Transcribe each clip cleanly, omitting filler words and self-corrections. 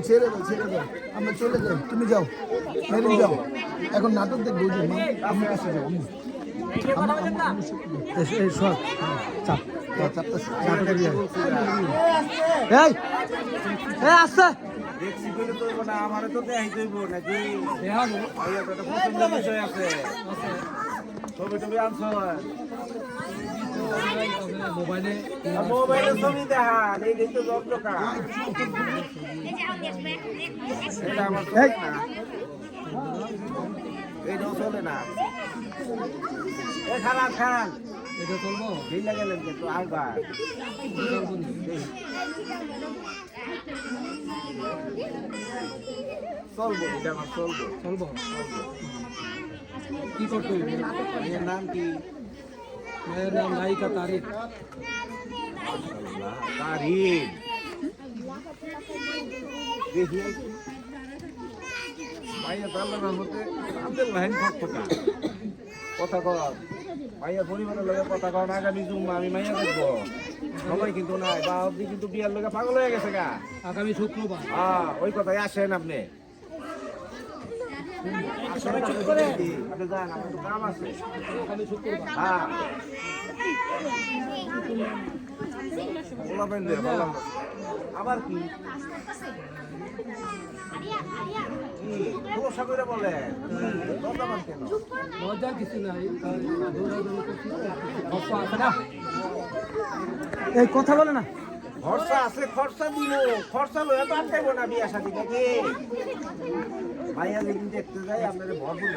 ছেড়ে দাও আমরা চলে যাই, তুমি যাও মেরিন যাও, এখন নাটক দেখবো। আমি কাছে যাও, আচ্ছা দেখছি বলে তো না আমারে তো দেখাই দেব নাকি দেখাবো ভাইয়া তো পছন্দের বিষয় আছে ছবি টবি আনছো মোবাইলে ছবি দেখান এই দেখতে যত্ন কা এটা আমার চলে না এইটাও চলে না এ খান এটা চলবো ঢিল লাগালেন কিন্তু আবার চলবো এটা আমার চলবো কি করতে হবে এর নাম কি এর নাম নায়িকা তারিক দেখি মাইয়া তাল্লার মধ্যে আমাদের লাইন ফটফটা কথা কর মাইয়া পরিবারের লোকের কথা কর আগামী জুম্মা আমি মাইয়া দেখবো সবাই কিন্তু নাই বা অব্দি কিন্তু বিয়ার লোকে পাগল হয়ে গেছে গা আগামী শুক্রবার ওই কথাই আসেন আপনি আপনি যান আমার তো কাম আছে আগামী শুক্রবার বললাম বললাম আবার কি এই কথা বলে না খরচা আছে খরচা দিব খরচা লয়ে তো আটকাইব না বিয়া শাদী থেকে ভাইয়া যেদিন দেখতে যাই আপনাদের ভরপুর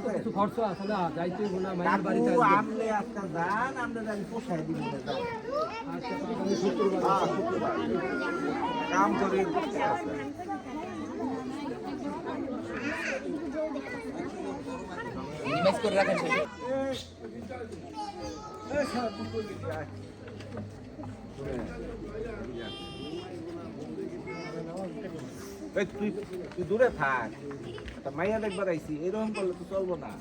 কিছু খরচা আছে না যাইতে না মায়ের বাড়িতে আপনি আজকাল যান আমরা জানি পোষায় দিব শুক্রবার কাম করে করতে আছে ইমেজ করে রাখেন তুই দূরে থাক মাইয়া দেখবার আইসি এরকম করলে তো চলবো না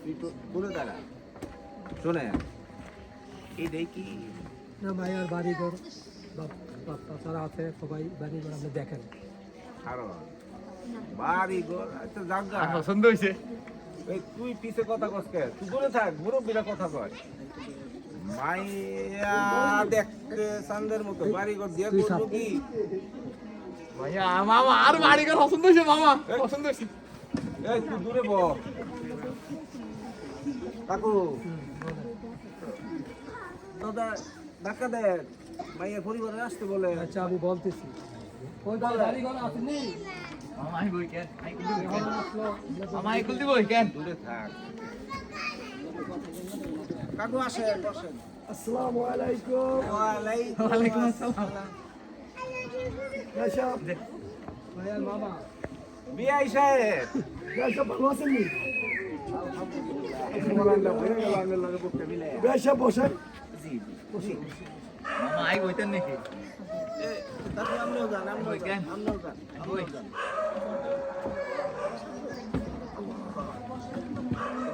তুই তো দূরে দাঁড়া শোনে এইটাই কি না মাইয়ার বাড়ি ঘর বাপ্পা তারা আছে সবাই বাড়ি ঘর আপনি দেখেন আরো বাড়ি ঘর আচ্ছা জায়গা পছন্দ হয়েছে তুই পিছে কথা কসকে তুই দূরে থাক মুরব্বীরা কথা কয় মাইয়া দেখতে চান্দের মতো বাড়ি ঘর দিয়ে করবো কি ভাইয়া মামা আর বাড়ি ঘর পছন্দ হয়েছে মামা পছন্দ হয়েছে এই তুই দূরে ব কাকু দাদা ধাক্কা দে মাইয়া পরিবারে আসতে বলে আচ্ছা আমি বলতেছি ওই বাড়ি ঘর আসেনি মামা আই বই কেন মামা আই কুল দিব কেন দূরে থাক কাকু আসে বসেন আসসালামু আলাইকুম ওয়ালাইকুম আসসালাম সাহেব ভাইয়া মামা বিআই সাহেব সাহেব ভালো আছেন নি আলহামদুলিল্লাহ বসেন জি খুশি মামা আই বইতেন নাকি তারপর আমরাও যান আমরাও যান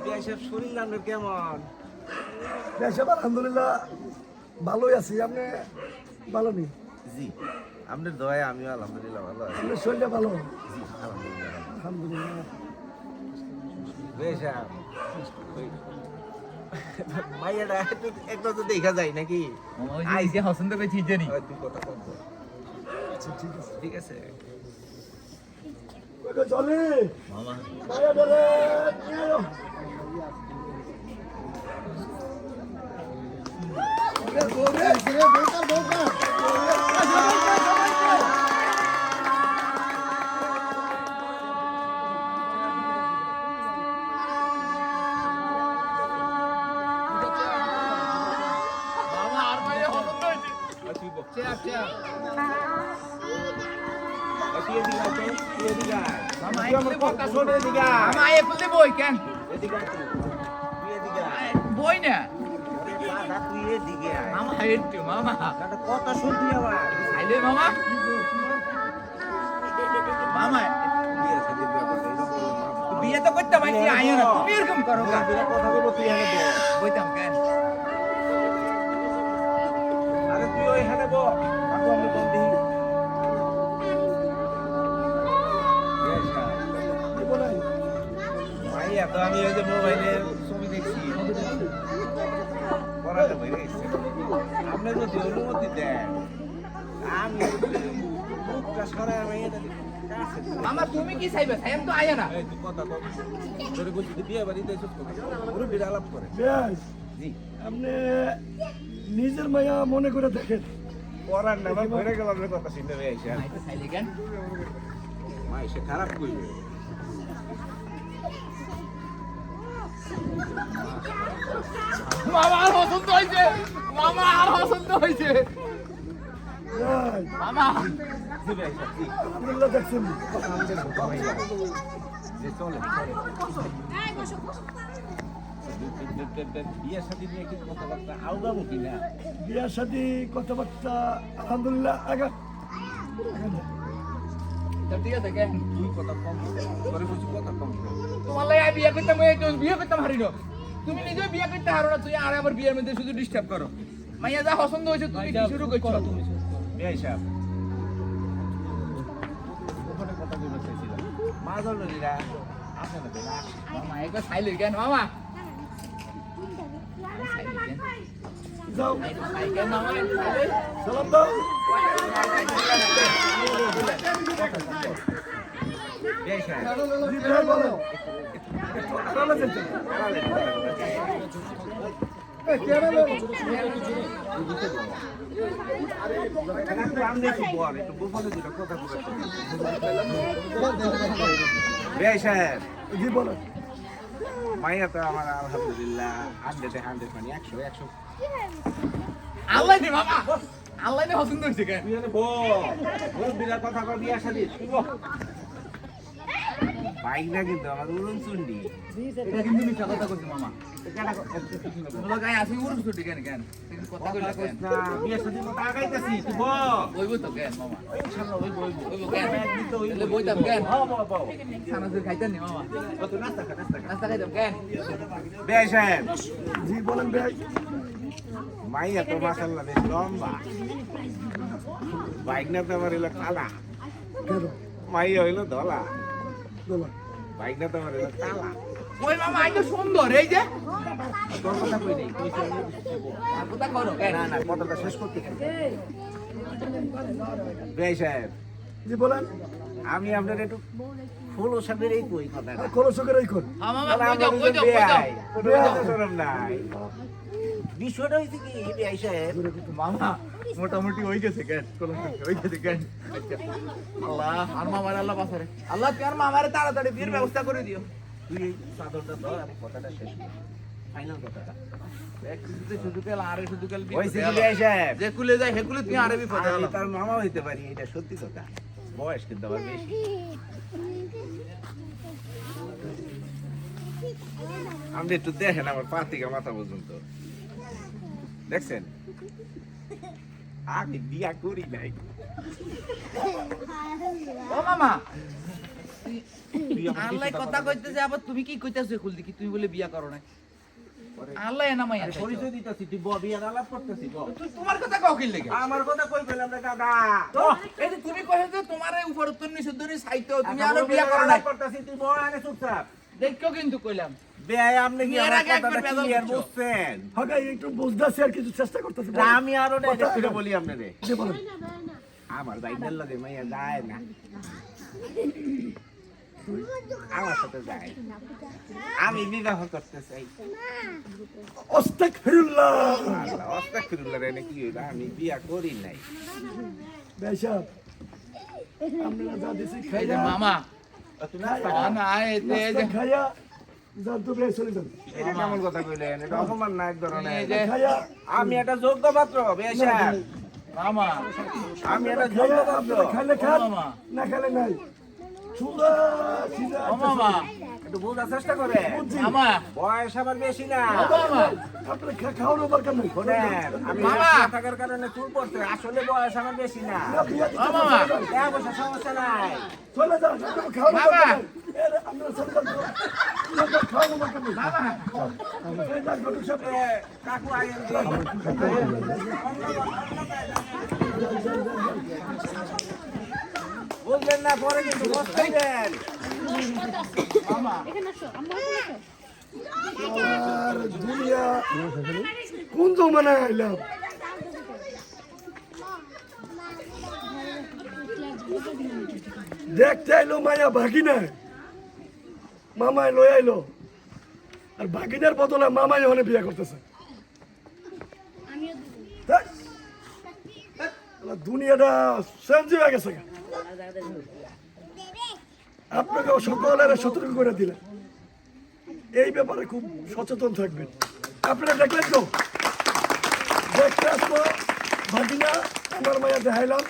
বিআই সাহেব শরীর আপনার কেমন সাহেব আলহামদুলিল্লাহ ভালোই আছি আপনি ভালো নেই জি আপনার দয়া আমিও আলহামদুলিল্লাহ ভালো আছি আপনার শরীরটা ভালো জি আলহামদুলিল্লাহ আলহামদুলিল্লাহ বেশ মাইয়াটা একটু তো দেখা যায় নাকি আই যে পছন্দ করে ঠিক জানি তুই কথা বল আচ্ছা ঠিক আছে চলে মামা মাইয়া ধরে বই না মামা একটু মামা কথা শুনবি আবার আইলে মামা মামা বিয়ে তো করতে পারছি আইও না তুমি এরকম করো কথা বলবো তুই এখানে বইতাম কেন আরে তুই ওইখানে বল তো আমি ওই যে মোবাইলে ছবি দেখছি পড়াতে বই গেছে আপনি যদি অনুমতি দেন আমি প্রকাশ করে আমি এটা কাছে মামা তুমি কি চাইবে সাইম তো আয়া না এই তুই কথা কম তোরে বলছি তুই বিয়ে বাড়িতে এসে কথা পুরো বিড়ালাপ করে বেশ জি আপনি নিজের মায়া মনে করে দেখেন পড়ার না ভরে গেল আপনার কথা শুনতে পেয়েছি আইতে চাইলে কেন মা এসে খারাপ করবে মামা আর পছন্দ হয়েছে মামা আর পছন্দ হয়েছে বেশ, মামা জি ভাই জি আব্দুল্লাহ দেখছেন যে চলে বিয়ে শাদী নিয়ে কি কথাবার্তা আউগামো কিনা বিয়ার সাথে কথাবার্তা আলহামদুলিল্লাহ আগা তো ঠিক আছে কেন তুই কথা কম করে বলছি কথা কম তোমার লাগে আমি বিয়ে করতাম এই তো বিয়ে করতাম হারিনো তুমি নিজে বিয়ে করতে হারো না তুই আর আমার বিয়ের মধ্যে শুধু ডিস্টার্ব করো মাইয়া যা পছন্দ হয়েছে তুমি কি শুরু করছো বিয়ে সাহেব ওখানে কথা বলতে চাইছিলাম মা জলনিরা আসে না তো না মামা একবার সাইলে কেন মামা যাও কেন মামা সালাম দাও বিয়ে সাহেব জি ভাই বলো চলে যেতে আমি দেখি বল একটু গোপনে দুটো কথা বলে বিয়ে সাহেব জি বলো মাইয়া তো আমার আলহামদুলিল্লাহ 100 মানে 100 আল্লাহ দি মামা আল্লাহ দি পছন্দ হয়েছে কেন তুই এনে বল বিরাট কথা কর বিয়ে শাদী তুই বল বাইক না কিন্তু আমার উড়ন চুন্ডি এটা কিন্তু মিথ্যা কথা কইছো মামা তোমরা গায় আসি উড়ুস তো কেন কেন কথা কইলা কেন না বিয়ে শাদী মতো আগাইতেছি তুই বল বইবো তো কেন মামা ইনশাআল্লাহ ওই বইবো বইবো কেন তাহলে বইতাম কেন বাবা খানাসের খাইতেন নি মামা কত নাস্তা খা নাস্তা খাইতাম কেন বিয়ে সাহেব জি বলেন ভাই মাইয়া তো মাশাআল্লাহ বেশ লম্বা বাইক না তো আমার হলো কালা কেন মাইয়া হইলো ধলা বলো বাইক না তো আমার হইলো কালা ওই মামা আই তো সুন্দর এই যে তোর কথা কই নেই কইছে আমি আর কথা করো কেন না না কথাটা শেষ করতে বিয়ে সাহেব জি বলেন আমি আপনার একটু ফুল ওষুধের এই কই কথাটা খরচ করে কর মামা কই দাও নাই বিষয়টা হয়েছে কি বিআই সাহেব মামা মোটামুটি হয়ে গেছে কেন হয়ে গেছে কেন আল্লাহ আর মামার আল্লাহ বাসারে আল্লাহ তুই আর মামারে তাড়াতাড়ি বিয়ের ব্যবস্থা করে দিও তুই এই চাদরটা ধর আমি কথাটা শেষ করি ফাইনাল কথাটা এক কিছুতে শুধু কাল আরে শুধু কাল হয়েছে কি বিআই সাহেব যে কুলে যায় হেকুলে তুই আরে বিপদে আমি হলো তার মামা হইতে পারি এটা সত্যি কথা বয়স কিন্তু আমার বেশি আপনি একটু দেখেন আমার পা থেকে মাথা পর্যন্ত দেখছেন আমি বিয়া করি নাই ও মামা তুই আমার আল্লাহ কিছু কথা কইতেছে আবার তুমি কি কইতাছো কুল দেখি তুমি বলে বিয়া করো না আল্লাহ এনা মাইয়া আরে পরিচয় দিতেছি তুই বিয়ার আলাপ করতেছি তুই তোমার কথা কাও কি লাগে আমার কথা কই পেলাম না দাদা তো এই যে তুমি কইছো যে তোমার এই উপর উত্তর নি শুদ্ধ নি সাইতো তুমি আরো বিয়া করো না করতেছি তুই বয় আনে চুপচাপ দেখো কিন্তু কইলাম বেয়াই আপনি কি তুমি এর আমার আগে একবার কথাটা বেজাল ক্লিয়ার করছো। বুঝছেন হ্যাঁ একটু বুঝতেছি আর কিছু চেষ্টা করতেছি না, আমি আরো ডাইরেক্ট করে বলি আপনারে জি বলেন আমার বাইকের লাগে মাইয়া যায় না আমার সাথে যায় আমি বিবাহ করতে চাই আস্তাগফিরুল্লাহ আল্লাহ আস্তাগফিরুল্লাহ রে কি হইলো আমি বিয়া করি নাই ভাই সাহেব আমরা যা দিছি এই যে খাইয়া মামা তুই নাস্তা খা। না এই যে নাস্তা খাইয়া যা দুপুরে চলে যান এটা কেমন কথা কইলেন এটা অপমান না এক এই ধরনের যে খাইয়া আমি একটা যোগ্য পাত্র বেশা মামা আমি একটা যোগ্য খাইয়া পাত্র আপনারা খাইলে খান মামা। না খাইলে নাই সুদা সিজা ও মামা একটু বোঝার চেষ্টা করে মামা বয়স আমার বেশি না ও মামা আপনারা খাওয়ানোর দরকার নেই শোনেন, আমি মামা। ব্যস্ত থাকার কারণে চুল পড়ছে আসলে বয়স আমার বেশি না না, বিয়া দিতে ও মামা। চলে যান। এক বছর সমস্যা নাই চলে যান আপনারা খাওয়ানোর বাবা। দরকার নেই আপনারা চলে যান আপনারা খাওয়ানোর দরকার নেই এই যান, ঘটক সাহেব। এ, কাকু আইন বুঝলেন না পরে কিন্তু বসতেই দেন আর দুনিয়া কোন জমানে আইলাম দেখতে আইলো মায়া ভাগিনা মামায় লই আইলো আর ভাগিনার বদলে মামাই ওখানে বিয়ে করতেছে ধ্যাৎ, শালা দুনিয়াটা চেঞ্জ হয়ে গেছে গা। আপনাকে সকলের সতর্ক করে দিলেন এই ব্যাপারে খুব সচেতন থাকবেন। আপনারা দেখলেন তো দেখতে আসবো ভাগিনা আমার মায়া দেখাইলাম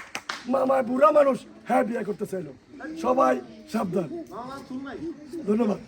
মামায় বুড়া মানুষ হ্যাঁ বিয়ে করতে চাইলো। সবাই সাবধান, ধন্যবাদ।